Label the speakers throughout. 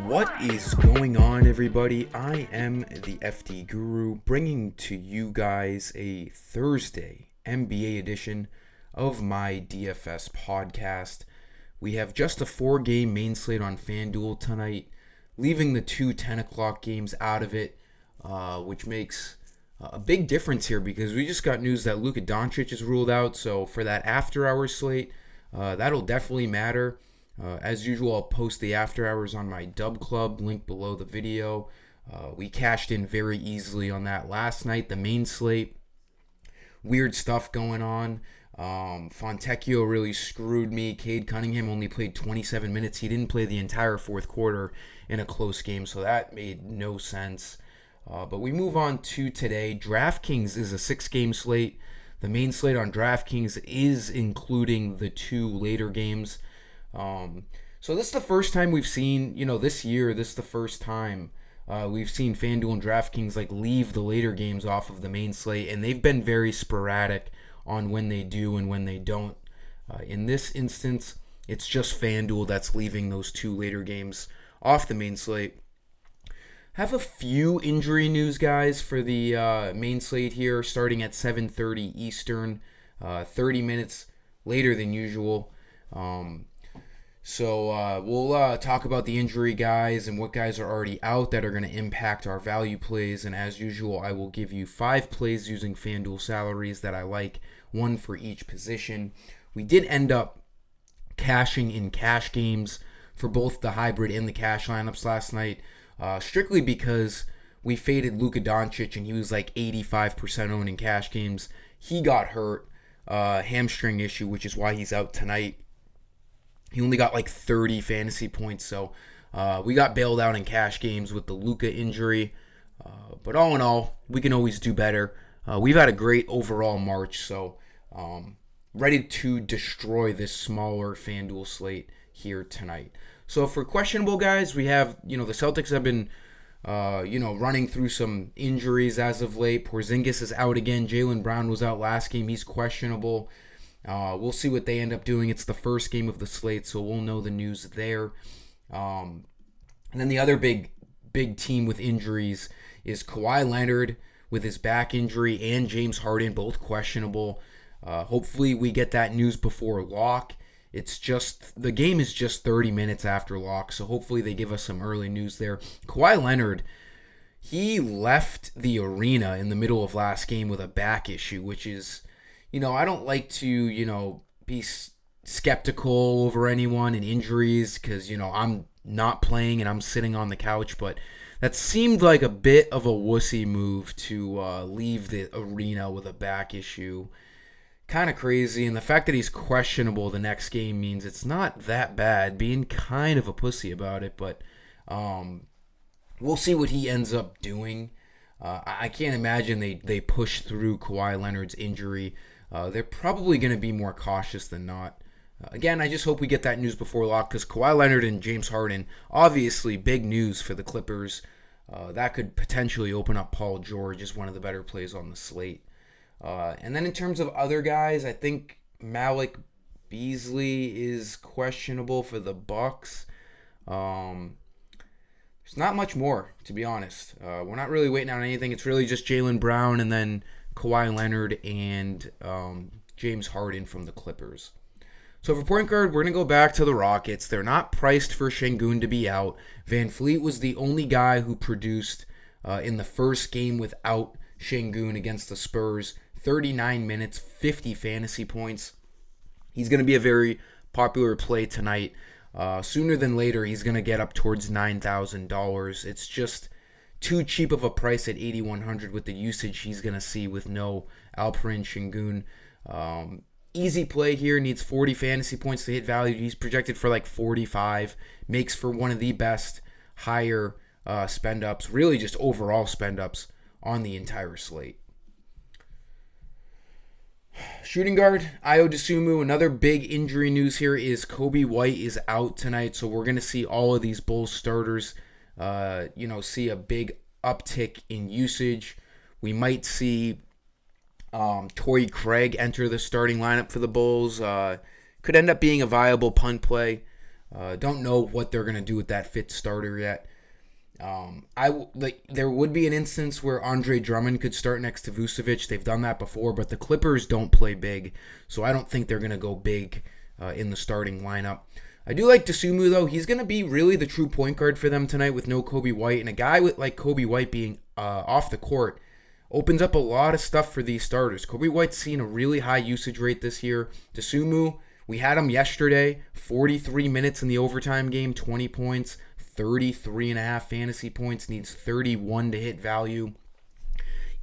Speaker 1: What is going on, everybody? I am the FDGURU, bringing to you guys a Thursday NBA edition of my DFS podcast. We have just a 4-game main slate on FanDuel tonight, leaving the two 10 o'clock games out of it, which makes a big difference here because we just got news that Luka Doncic is ruled out. So for that after-hours slate, that'll definitely matter. As usual, I'll post the after hours on my Dub Club, link below the video. We cashed in very easily on that last night, the main slate. Weird stuff going on. Fontecchio really screwed me. Cade Cunningham only played 27 minutes. He didn't play the entire fourth quarter in a close game, so that made no sense. But we move on to today. DraftKings is a 6-game slate. The main slate on DraftKings is including the two later games. So this is the first time we've seen, this year, this is the first time we've seen FanDuel and DraftKings leave the later games off of the main slate, and they've been very sporadic on when they do and when they don't. In this instance, it's just FanDuel that's leaving those two later games off the main slate. Have a few injury news, guys, for the main slate here, starting at 7:30 Eastern, 30 minutes later than usual. So we'll talk about the injury guys and what guys are already out that are going to impact our value plays. And as usual, I will give you 5 plays using FanDuel salaries that I like, one for each position. We did end up cashing in cash games for both the hybrid and the cash lineups last night, strictly because we faded Luka Doncic and he was 85% owned in cash games. He got hurt, hamstring issue, which is why he's out tonight. He only got 30 fantasy points, so we got bailed out in cash games with the Luka injury. But all in all, we can always do better. We've had a great overall March, so ready to destroy this smaller FanDuel slate here tonight. So for questionable guys, we have, the Celtics have been, running through some injuries as of late. Porzingis is out again. Jaylen Brown was out last game. He's questionable. We'll see what they end up doing. It's the first game of the slate, so we'll know the news there. And then the other big team with injuries is Kawhi Leonard with his back injury and James Harden, both questionable. Hopefully we get that news before lock. The game is just 30 minutes after lock, so hopefully they give us some early news there. Kawhi Leonard, he left the arena in the middle of last game with a back issue, which is... I don't like to, be skeptical over anyone and injuries because, I'm not playing and I'm sitting on the couch. But that seemed like a bit of a wussy move to leave the arena with a back issue. Kind of crazy. And the fact that he's questionable the next game means it's not that bad. Being kind of a pussy about it. But we'll see what he ends up doing. I can't imagine they push through Kawhi Leonard's injury. They're probably going to be more cautious than not. Again, I just hope we get that news before lock because Kawhi Leonard and James Harden, obviously big news for the Clippers. That could potentially open up Paul George as one of the better plays on the slate. And then in terms of other guys, I think Malik Beasley is questionable for the Bucks. There's not much more, to be honest. We're not really waiting on anything. It's really just Jaylen Brown and then Kawhi Leonard and James Harden from the Clippers. So for point guard, we're going to go back to the Rockets. They're not priced for Şengün to be out. Van Fleet was the only guy who produced in the first game without Şengün against the Spurs. 39 minutes, 50 fantasy points. He's going to be a very popular play tonight. Sooner than later, he's going to get up towards $9,000. It's just too cheap of a price at $8,100 with the usage he's going to see with no Alperen Şengün. Easy play here. Needs 40 fantasy points to hit value. He's projected for 45. Makes for one of the best higher spend ups. Really just overall spend ups on the entire slate. Shooting guard, Ayo Dosunmu. Another big injury news here is Kobe White is out tonight. So we're going to see all of these Bulls starters see a big uptick in usage. We might see Torrey Craig enter the starting lineup for the Bulls. Could end up being a viable punt play. Don't know what they're going to do with that fifth starter yet. There would be an instance where Andre Drummond could start next to Vucevic. They've done that before, but the Clippers don't play big, so I don't think they're going to go big in the starting lineup. I do like DeSumo, though. He's going to be really the true point guard for them tonight with no Kobe White, and a guy with like Kobe White being off the court opens up a lot of stuff for these starters. Kobe White's seen a really high usage rate this year. DeSumo, we had him yesterday, 43 minutes in the overtime game, 20 points, 33.5 fantasy points, needs 31 to hit value.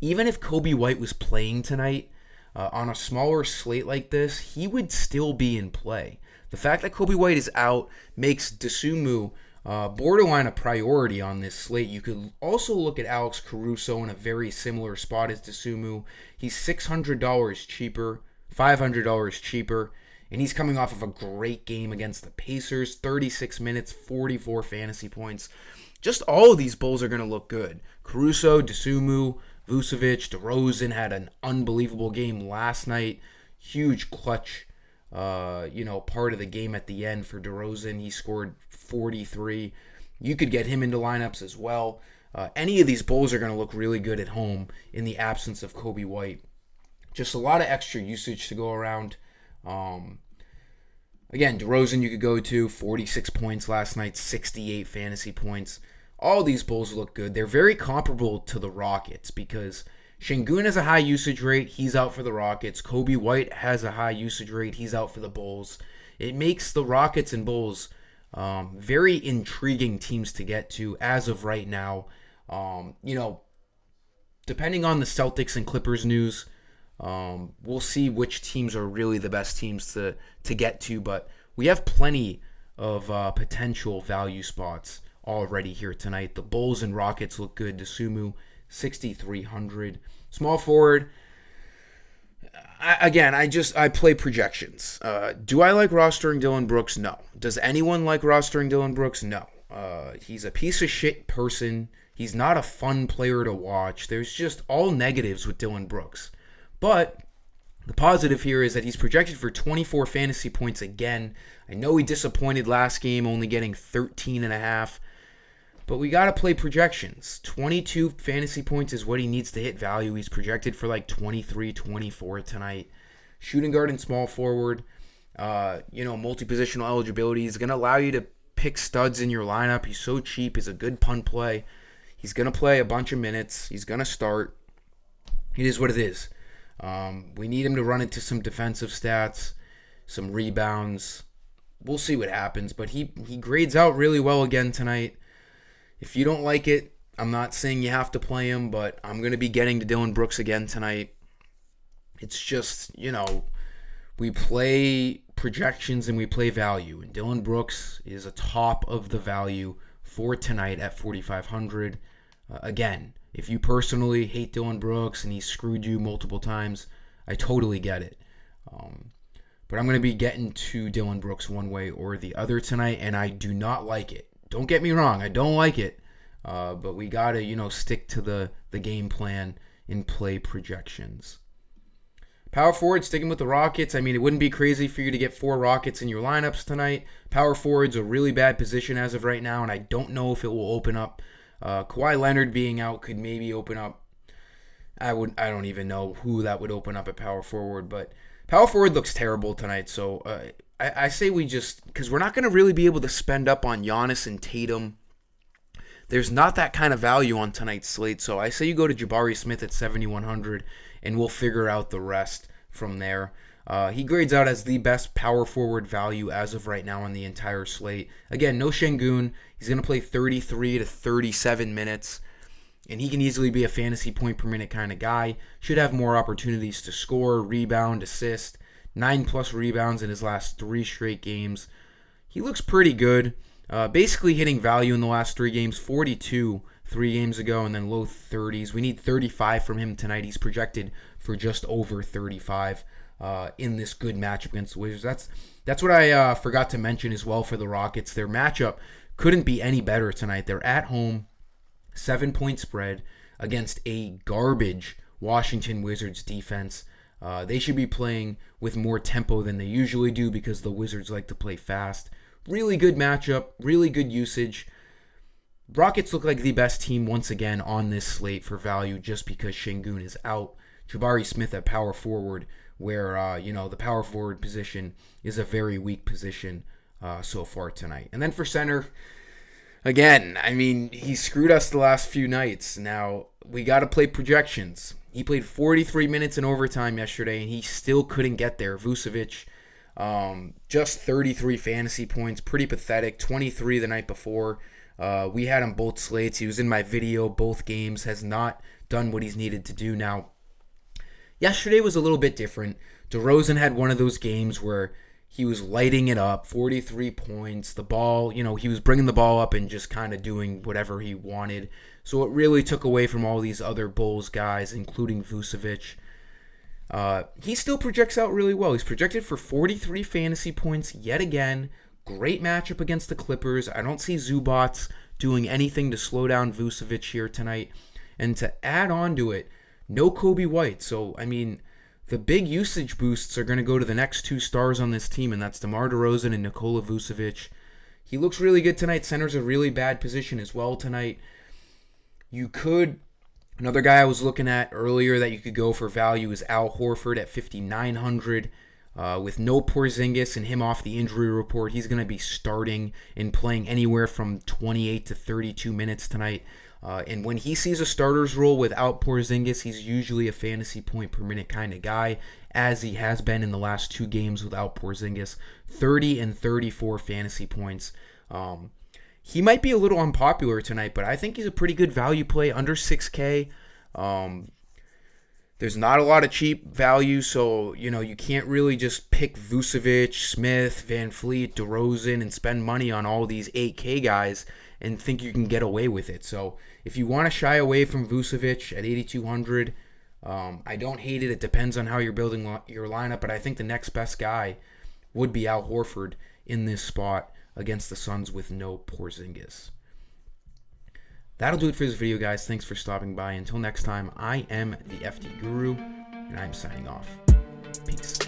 Speaker 1: Even if Kobe White was playing tonight on a smaller slate like this, he would still be in play. The fact that Kobe White is out makes DeSumo borderline a priority on this slate. You could also look at Alex Caruso in a very similar spot as DeSumo. He's $600 cheaper, $500 cheaper, and he's coming off of a great game against the Pacers, 36 minutes, 44 fantasy points. Just all of these Bulls are going to look good. Caruso, DeSumo, Vucevic, DeRozan had an unbelievable game last night. Huge clutch part of the game at the end for DeRozan. He scored 43. You could get him into lineups as well. Any of these Bulls are going to look really good at home in the absence of Kobe White. Just a lot of extra usage to go around. Again, DeRozan you could go to, 46 points last night, 68 fantasy points. All these Bulls look good. They're very comparable to the Rockets because Şengün has a high usage rate. He's out for the Rockets. Kobe White has a high usage rate. He's out for the Bulls. It makes the Rockets and Bulls very intriguing teams to get to as of right now. Depending on the Celtics and Clippers news, we'll see which teams are really the best teams to get to. But we have plenty of potential value spots already here tonight. The Bulls and Rockets look good. DeSumo, 6,300. Small forward. I play projections. Do I like rostering Dillon Brooks? No. Does anyone like rostering Dillon Brooks? No. He's a piece of shit person. He's not a fun player to watch. There's just all negatives with Dillon Brooks. But the positive here is that he's projected for 24 fantasy points again. I know he disappointed last game, only getting 13.5. But we got to play projections. 22 fantasy points is what he needs to hit value. He's projected for like 23, 24 tonight. Shooting guard and small forward. Multi-positional eligibility is going to allow you to pick studs in your lineup. He's so cheap. He's a good punt play. He's going to play a bunch of minutes. He's going to start. It is what it is. We need him to run into some defensive stats, some rebounds. We'll see what happens. But he grades out really well again tonight. If you don't like it, I'm not saying you have to play him, but I'm going to be getting to Dillon Brooks again tonight. It's just, we play projections and we play value. And Dillon Brooks is a top of the value for tonight at 4,500. Again, if you personally hate Dillon Brooks and he screwed you multiple times, I totally get it. But I'm going to be getting to Dillon Brooks one way or the other tonight, and I do not like it. Don't get me wrong, I don't like it, but we got to, stick to the game plan and play projections. Power forward, sticking with the Rockets. I mean, it wouldn't be crazy for you to get 4 Rockets in your lineups tonight. Power forward's a really bad position as of right now, and I don't know if it will open up. Kawhi Leonard being out could maybe open up. I don't even know who that would open up at power forward, but power forward looks terrible tonight, so I say we just, because we're not going to really be able to spend up on Giannis and Tatum. There's not that kind of value on tonight's slate, so I say you go to Jabari Smith at 7,100, and we'll figure out the rest from there. He grades out as the best power forward value as of right now on the entire slate. Again, no Şengün. He's going to play 33 to 37 minutes, and he can easily be a fantasy point per minute kind of guy. Should have more opportunities to score, rebound, assist. 9+ rebounds in his last 3 straight games. He looks pretty good. Basically hitting value in the last 3 games. 42 3 games ago, and then low 30s. We need 35 from him tonight. He's projected for just over 35 in this good matchup against the Wizards. That's what I forgot to mention as well for the Rockets. Their matchup couldn't be any better tonight. They're at home, 7-point spread against a garbage Washington Wizards defense. They should be playing with more tempo than they usually do because the Wizards like to play fast. really good matchup, really good usage. Rockets look like the best team once again on this slate for value just because Şengün is out. Jabari Smith at power forward, where the power forward position is a very weak position so far tonight. And then for center, again, I mean, he screwed us the last few nights. Now, we got to play projections. He played 43 minutes in overtime yesterday, and he still couldn't get there. Vucevic, just 33 fantasy points, pretty pathetic. 23 the night before. We had him both slates. He was in my video both games, has not done what he's needed to do. Now, yesterday was a little bit different. DeRozan had one of those games where he was lighting it up, 43 points. The ball, he was bringing the ball up and just kind of doing whatever he wanted. So it really took away from all these other Bulls guys, including Vucevic. He still projects out really well. He's projected for 43 fantasy points yet again. Great matchup against the Clippers. I don't see Zubats doing anything to slow down Vucevic here tonight. And to add on to it, no Kobe White. So, I mean, the big usage boosts are going to go to the next two stars on this team, and that's DeMar DeRozan and Nikola Vucevic. He looks really good tonight. Center's a really bad position as well tonight. Another guy I was looking at earlier that you could go for value is Al Horford at 5,900. With no Porzingis and him off the injury report, he's going to be starting and playing anywhere from 28 to 32 minutes tonight. And when he sees a starter's role without Porzingis, he's usually a fantasy point per minute kind of guy, as he has been in the last two games without Porzingis. 30 and 34 fantasy points. He might be a little unpopular tonight, but I think he's a pretty good value play, under 6K. There's not a lot of cheap value, so, you can't really just pick Vucevic, Smith, Van Fleet, DeRozan, and spend money on all these 8K guys and think you can get away with it. So if you want to shy away from Vucevic at 8,200, I don't hate it. It depends on how you're building your lineup, but I think the next best guy would be Al Horford in this spot against the Suns with no Porzingis. That'll do it for this video, guys. Thanks for stopping by. Until next time, I am the FD Guru, and I'm signing off. Peace.